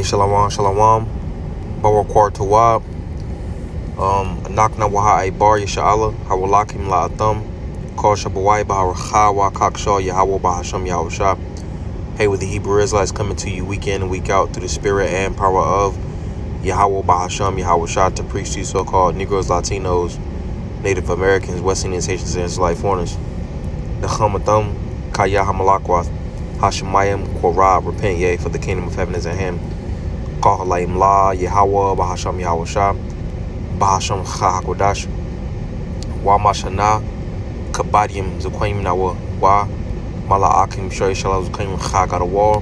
Shalom, Shalom, Barakar Tawab, Nakna Waha Bar Yasha'Allah, Hawalakim La'atham, Kal Shabawai Baha Wa Kakshaw, Yahweh Bahasham Yahushua. Hey, with the Hebrew Israelites coming to you week in and week out through the spirit and power of Yahweh Bahasham Yahushua to preach to you so-called Negroes, Latinos, Native Americans, West Indians, Haitians, and Israelite foreigners. The Chamatham, Kaya HaMalakwath, Hashemayim, Korah, repent ye, for the kingdom of heaven is at hand. Kahalaim La, Yahweh, Bahasham Yahushua, Bahasham Chahakodash, Wa Mashana, Dabaryam, Zaquim Nawa, Wa Malaakim, Shoy Shal, Zaquim Chagadawa,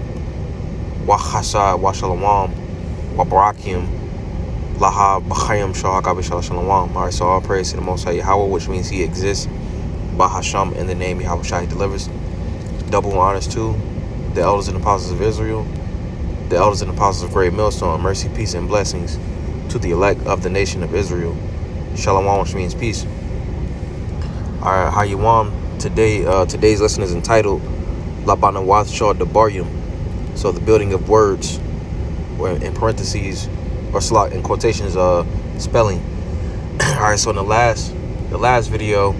Wa Chasa, Wa Shalom, Wa Barakim, Laha, Bachayim, Shahagabi Shalom. Alright, so all praise to the Most High Yahweh, which means He exists. Bahasham, in the name Yahushua, He delivers. Double honors to the elders and apostles of Israel, the elders and apostles of Great Millstone, mercy, peace, and blessings to the elect of the nation of Israel. Shalom, which means peace. Alright, how you want? Today's lesson is entitled LaBanawath Shal Dabaryam. So the building of words, or in parentheses, or slot in quotations, spelling. Alright, so in the last video,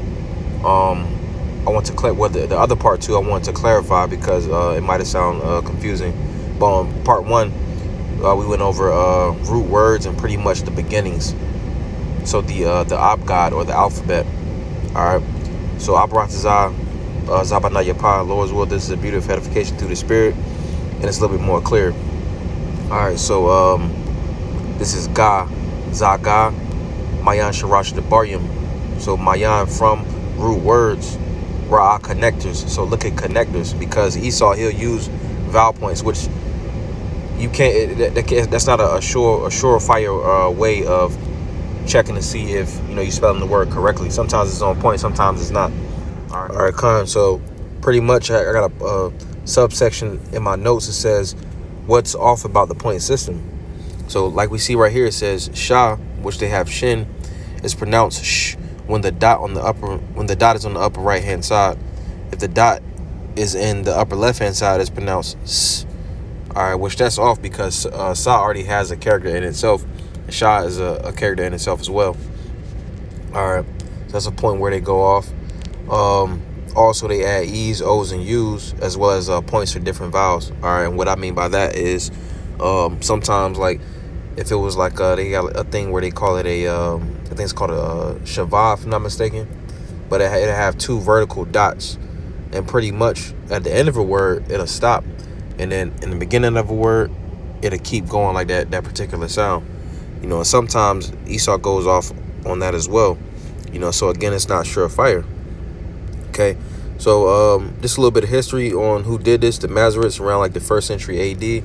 I want to the other part too. I want to clarify because it might have sound confusing. But on part one, we went over root words and pretty much the beginnings. So the abgad or the alphabet. All right. So Abaratazah, Zabanayapa, Lord's will. This is a beautiful edification through the spirit, and it's a little bit more clear. All right. So this is Ga, Zaga, Mayan Sharash Dabaryam. So Mayan from root words. Ra connectors. So look at connectors, because Esau, he'll use vowel points, which you can't. That's not a surefire way of checking to see if you're spelling the word correctly. Sometimes it's on point, sometimes it's not. All right, Khan. So pretty much, I got a subsection in my notes that says what's off about the point system. So like we see right here, it says Shah, which they have shin, is pronounced sh. When the dot is on the upper right hand side. If the dot is in the upper left hand side, it's pronounced s. All right, which that's off because sa already has a character in itself, and sha is a character in itself as well. All right, so that's a point where they go off. Also, they add e's, o's, and u's, as well as points for different vowels. All right, and what I mean by that is sometimes, like, if it was like they got a thing where they call it I think it's called a shava, if I'm not mistaken, but it'll have two vertical dots, and pretty much at the end of a word it'll stop, and then in the beginning of a word it'll keep going like that particular sound. And sometimes Esau goes off on that as well. So again, it's not surefire. Okay, so just a little bit of history on who did this. The Masoretes around like the 1st century AD. The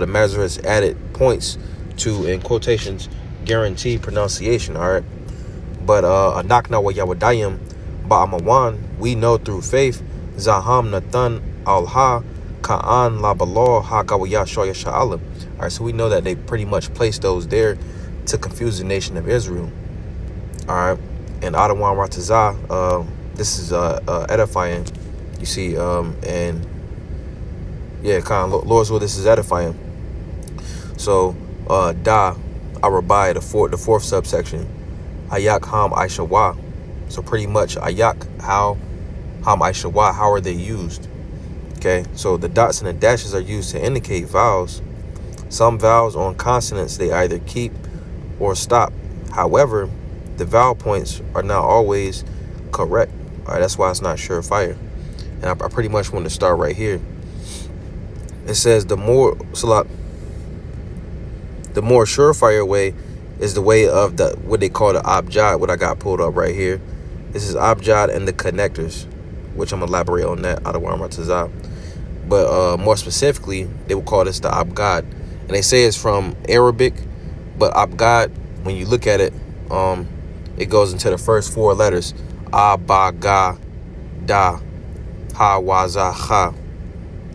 Masoretes added points to, in quotations, guarantee pronunciation. All right, but Anakna wa Yawadayim Ba'amawan, we know through faith, Zaham Nathan Al-Ha Ka'an Labalo Ha Gawaya Shoya Sha'alim. All right, so we know that they pretty much placed those there to confuse the nation of Israel. All right, and Adawan Ratazah, this is edifying. You see, and yeah, kind of Lord's will, this is edifying. So Da Arabai, the fourth subsection, Ayak Ham Aishawa. So pretty much Ayak, how, Ham Aishawa, how are they used? Okay, so the dots and the dashes are used to indicate vowels. Some vowels on consonants, they either keep or stop. However, the vowel points are not always correct. All right, that's why it's not surefire. And I pretty much want to start right here. It says the more surefire way is the way of what they call the abjad, what I got pulled up right here. This is abjad and the connectors, which I'm going to elaborate on that out of Warmatazah. But more specifically, they will call this the abgad. And they say it's from Arabic, but abgad, when you look at it, it goes into the first four letters. Abaga, da, ha, waza, ha.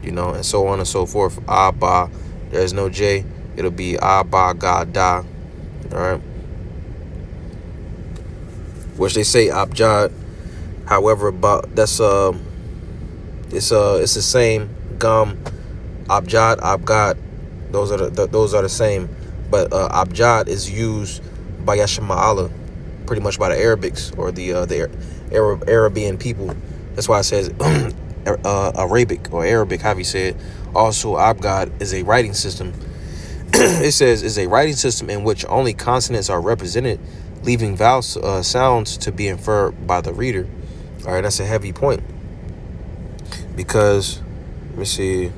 And so on and so forth. Abba, there's no J. It'll be Abaga, da. All right, which they say abjad. However, but that's it's the same gum, abjad, abgad. those are the same. But abjad is used by Yashma'ala, pretty much by the Arabics or the Arabian people. That's why it says Arabic or Arabic, however you say it. Also, abjad is a writing system. It says is a writing system in which only consonants are represented, leaving vowel sounds to be inferred by the reader. All right, that's a heavy point because let me see.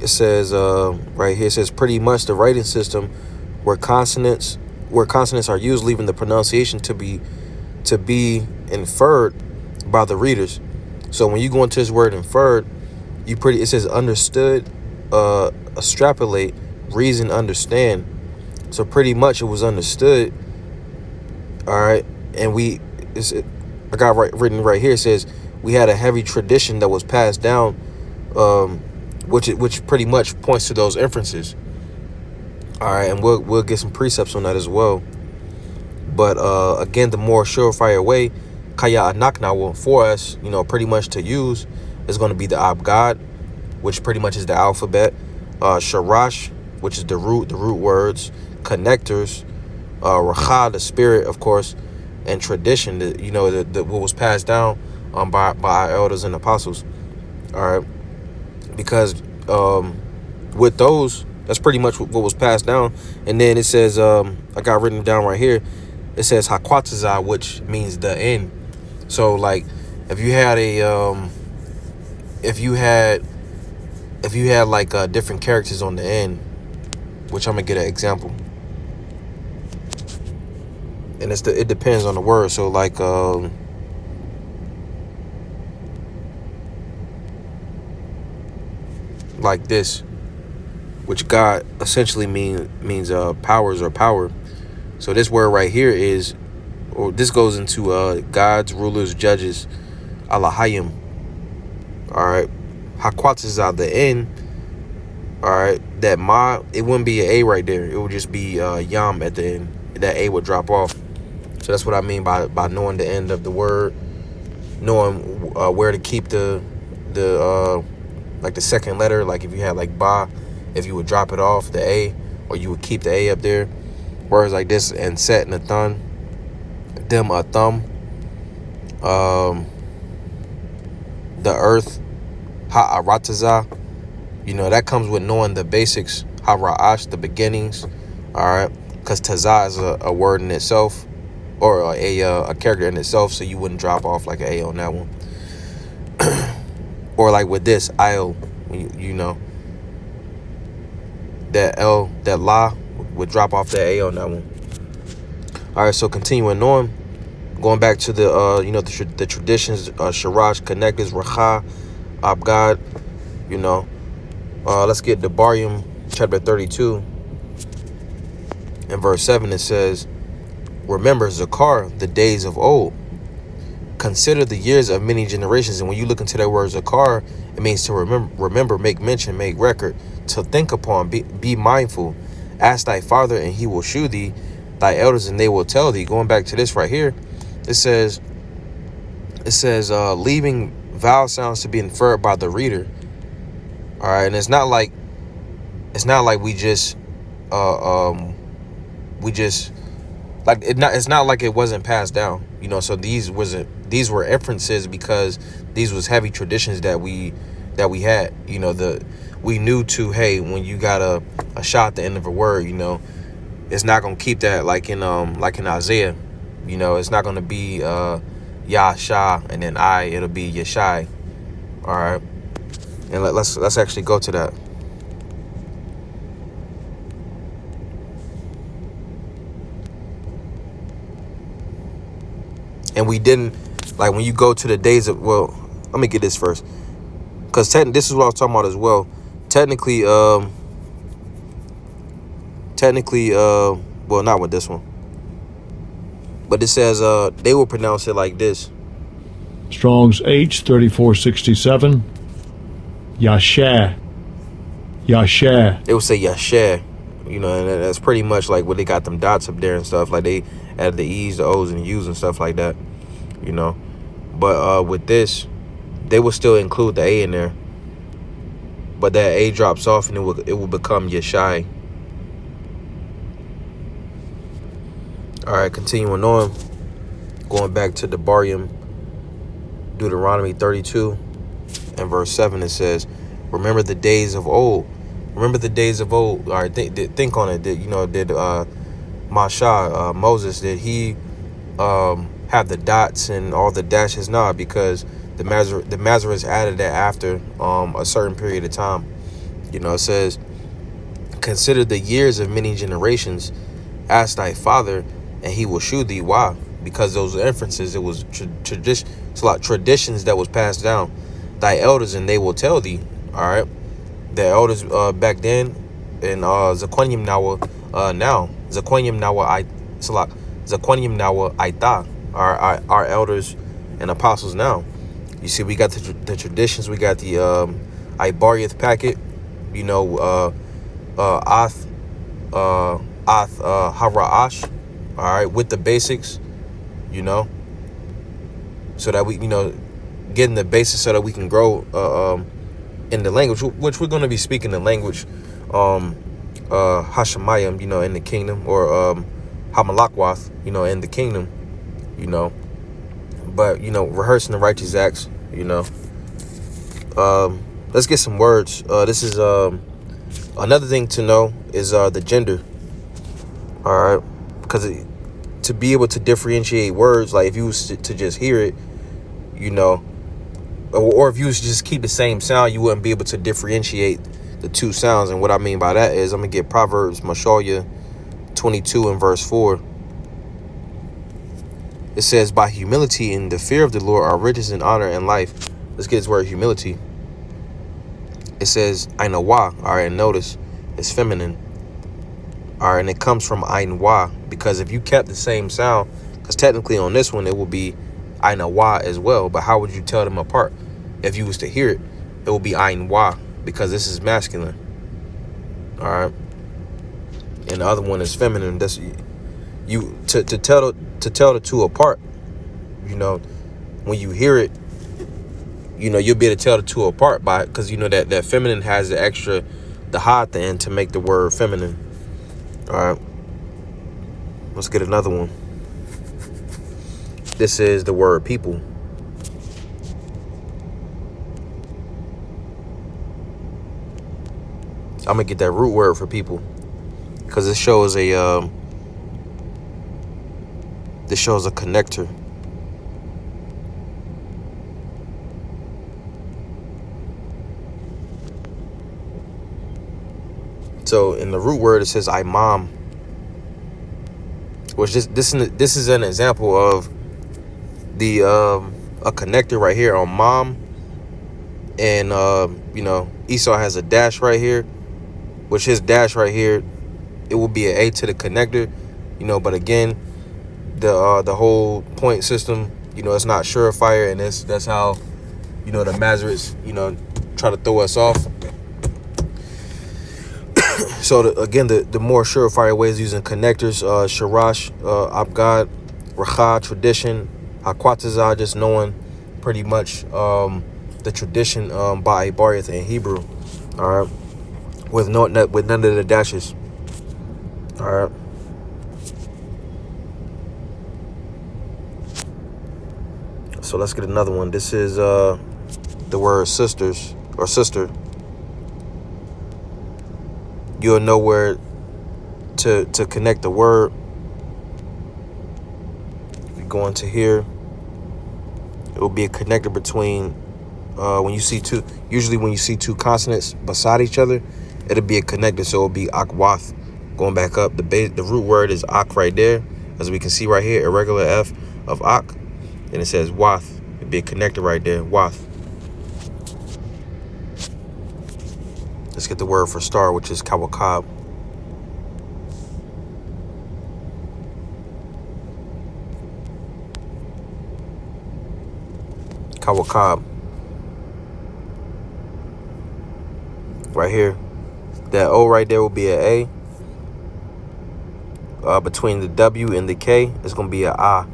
It says right here, it says pretty much the writing system where consonants are used, leaving the pronunciation to be inferred by the readers. So when you go into this word inferred, it says understood, extrapolate, reason, understand. So pretty much it was understood. All right, and I got written right here. It says we had a heavy tradition that was passed down, which pretty much points to those inferences. All right, and we'll get some precepts on that as well. But again, the more surefire way, kaya anaknawa for us, pretty much to use is going to be the abgad, which pretty much is the alphabet. Sharash, which is the root words, connectors, racha, the spirit, of course, and tradition, what was passed down by our elders and apostles. All right, because with those, that's pretty much what was passed down. And then it says, I got written down right here, it says hakwataza, which means the end. So like if you had like different characters on the end, which I'm gonna get an example, and it depends on the word. So like this, which God essentially means powers or power. So this word right here this goes into gods, rulers, judges, Alahayim. All right, Hakwat is at the end. All right, that ma, it wouldn't be an A right there. It would just be yam at the end. That A would drop off. So that's what I mean by knowing the end of the word, knowing where to keep the like the second letter. Like if you had like ba, if you would drop it off the A, or you would keep the A up there. Words like this and set and a thun, them a thumb, the earth, ha'arataza, that comes with knowing the basics, ha'ra'ash, the beginnings. All right, because taza is a word in itself, or a character in itself, so you wouldn't drop off like an A on that one. Or like with this I'll, that L, that la would drop off the A on that one. All right, so continuing on, going back to the the traditions, Sharash, connectors, Racha, Abgad, let's get Dabaryam chapter 32 and verse 7. It says, remember Zakar, the days of old. Consider the years of many generations. And when you look into that word Zakar, it means to remember, make mention, make record, to think upon, be mindful. Ask thy father, and he will shew thee, thy elders, and they will tell thee. Going back to this right here, it says leaving vowel sounds to be inferred by the reader. All right, and it's not like we just it's not like it wasn't passed down, so these were inferences, because these was heavy traditions that we had. We knew to, hey, when you got a shot at the end of a word, it's not gonna keep that like in Isaiah. It's not gonna be Yasha and then it'll be Yeshai. All right, and let's actually go to that. And we didn't, like, when you go to the days of, well, let me get this first, because this is what I was talking about as well. Technically, well, not with this one, but it says they will pronounce it like this. Strong's H 3467. Yashah. They would say Yashah, and that's pretty much like what they got them dots up there and stuff. Like they added the E's, the O's, and the U's and stuff like that, But with this, they will still include the A in there. but that A drops off and it will become Yeshai. All right, continuing on, going back to Dabaryam, Deuteronomy 32 and verse 7, it says, remember the days of old. Remember the days of old. All right, think on it. Did Moses, did he have the dots and all the dashes? Nah, because the Masoretes added that after a certain period of time. It says, consider the years of many generations. Ask thy father, and he will shew thee. Why? Because those inferences, it was traditions that was passed down. Thy elders, and they will tell thee. All right, the elders back then, and Zaquanium now Zaquanium Aita, our elders and apostles now. You see, we got the traditions. We got the Dabaryam packet. Ath Hara'ash. All right, with the basics. So that we getting the basics so that we can grow in the language, which we're going to be speaking the language Hashemayim, in the kingdom, or HaMalawath, in the kingdom, but rehearsing the righteous acts. Let's get some words. This is another thing to know is the gender. All right, because to be able to differentiate words, like if you was to just hear it, or if you was to just keep the same sound, you wouldn't be able to differentiate the two sounds. And what I mean by that is, I'm gonna get Proverbs Mashalia 22 and verse 4. It says, by humility and the fear of the Lord are riches and honor and life. Let's get this word humility. It says Ainawah. All right, and notice it's feminine. All right, and it comes from Ainwa, because if you kept the same sound, because technically on this one it will be Ainawah as well, but how would you tell them apart? If you was to hear it, it will be Ainwa, because this is masculine. All right, and the other one is feminine. That's you to tell the two apart. When you hear it, you'll be able to tell the two apart because that feminine has the ha at the end to make the word feminine. All right, let's get another one. This is the word people. I'm gonna get that root word for people, because this shows a connector. So in the root word, it says imam, which this is an example of the a connector right here on mom, and Esau has a dash right here, which his dash right here, it will be an A to the connector, but again, the whole point system, it's not surefire, and that's how the Masoretes try to throw us off. So the more surefire ways using connectors, Sharash, Abgad, Racha, tradition, Hakwatazah, just knowing pretty much the tradition by Dabaryam in Hebrew. All right, with none of the dashes. All right. So let's get another one. This is the word sisters or sister. You'll know where to connect the word. If you go into here, it will be a connector between when you see two. Usually, when you see two consonants beside each other, it'll be a connector. So it'll be akwath. Going back up, the root word is ak right there, as we can see right here, irregular F of ak, and it says wath. It'll be a connector right there, wath. Let's get the word for star, which is kawakab. Kawakab. Right here. That O right there will be an A. Between the W and the K, it's going to be an A.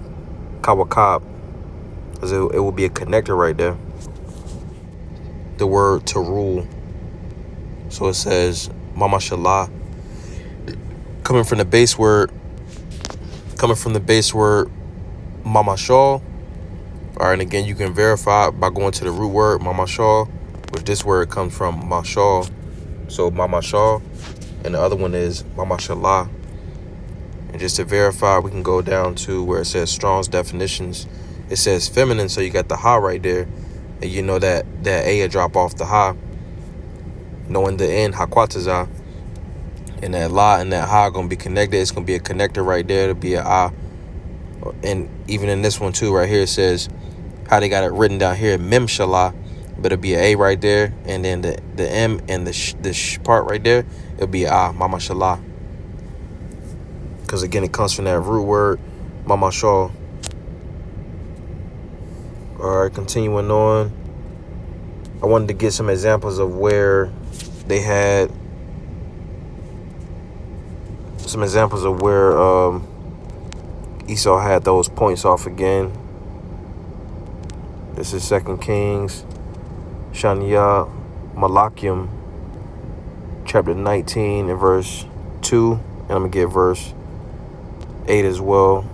Kawakab. Because it will be a connector right there. The word to rule. So it says Mama Shalah, coming from the base word Mama Shal. All right, and again, you can verify by going to the root word Mama Shal, which this word comes from Mashal. So Mama Shal, and the other one is Mama Shalah. And just to verify, we can go down to where it says Strong's definitions. It says feminine, so you got the ha right there, and you know that a drop off the ha, knowing the end hakwataza, and that la and that ha gonna be connected. It's gonna be a connector right there to be a ah. And even in this one too, right here, it says how they got it written down here, mem shalah, but it'll be a right there, and then the m and the sh part right there, it'll be ah, mama shalah. Because again, it comes from that root word, mama shal. All right, continuing on. I wanted to get some examples of where they had some examples of where Esau had those points off again. This is 2 Kings, Shania, Malachium, chapter 19 and verse 2. And I'm going to get verse 8 as well.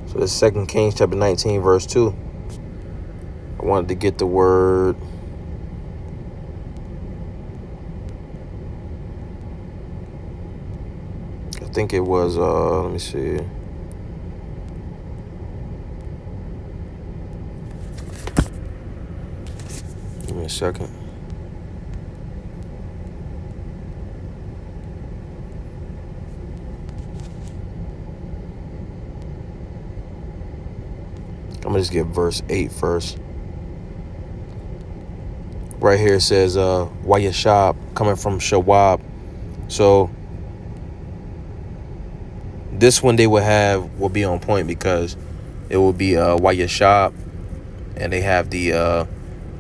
So this is 2 Kings chapter 19 verse 2. I wanted to get the word. I think it was, let me see. Give me a second. I'm going to just get verse 8 first. Right here it says, Wayashab, coming from Shawab. So this one they will be on point because it will be Wayashab, and they have the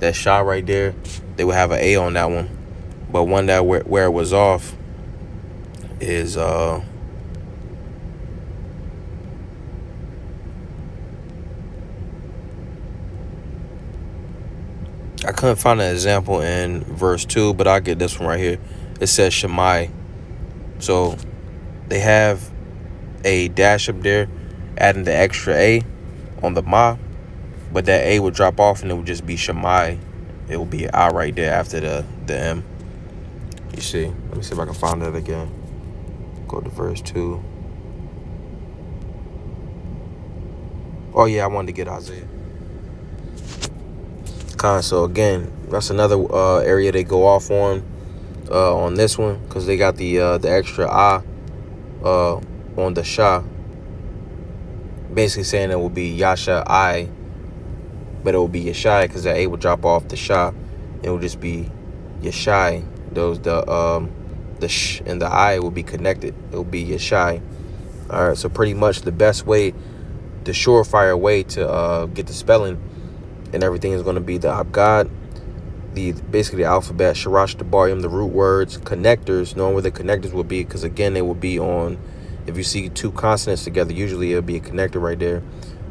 that shah right there. They will have an A on that one. But one that where it was off is I couldn't find an example in verse 2, but I'll get this one right here. It says Shemai. So they have a dash up there, adding the extra A on the ma, but that A would drop off and it would just be Shemai. It will be I right there after the M. You see? Let me see if I can find that again. Go to verse 2. Oh yeah, I wanted to get Isaiah. So again, that's another area they go off on this one, because they got the extra I on the Shah, basically saying it will be Yasha I, but it will be Yeshai because that A will drop off the Shah. It will just be Yeshai. The sh and the I will be connected. It will be Yeshai. All right, so pretty much the best way, the surefire way to get the spelling and everything is going to be the Abgad, basically the alphabet, Sharash, Dabaryam, the root words, connectors, knowing where the connectors will be, because again, they will be on, if you see two consonants together, usually it'll be a connector right there.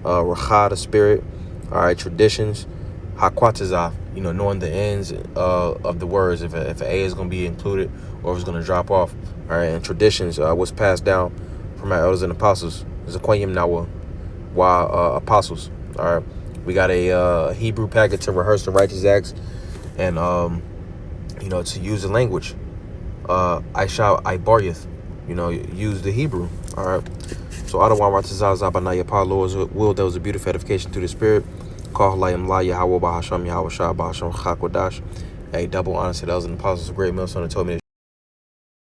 Racha, the spirit. All right, traditions. Hakwatazah, knowing the ends of the words, if an A is going to be included or if it's going to drop off. All right, and traditions, what's passed down from our elders and apostles. Zakwayim Nawa, apostles. All right. We got a Hebrew packet to rehearse the righteous acts and, to use the language. Dabaryam, use the Hebrew. All right. So, Lord's will, there was a beautiful edification through the Spirit. A double honor to those and the apostles of great millstone and told me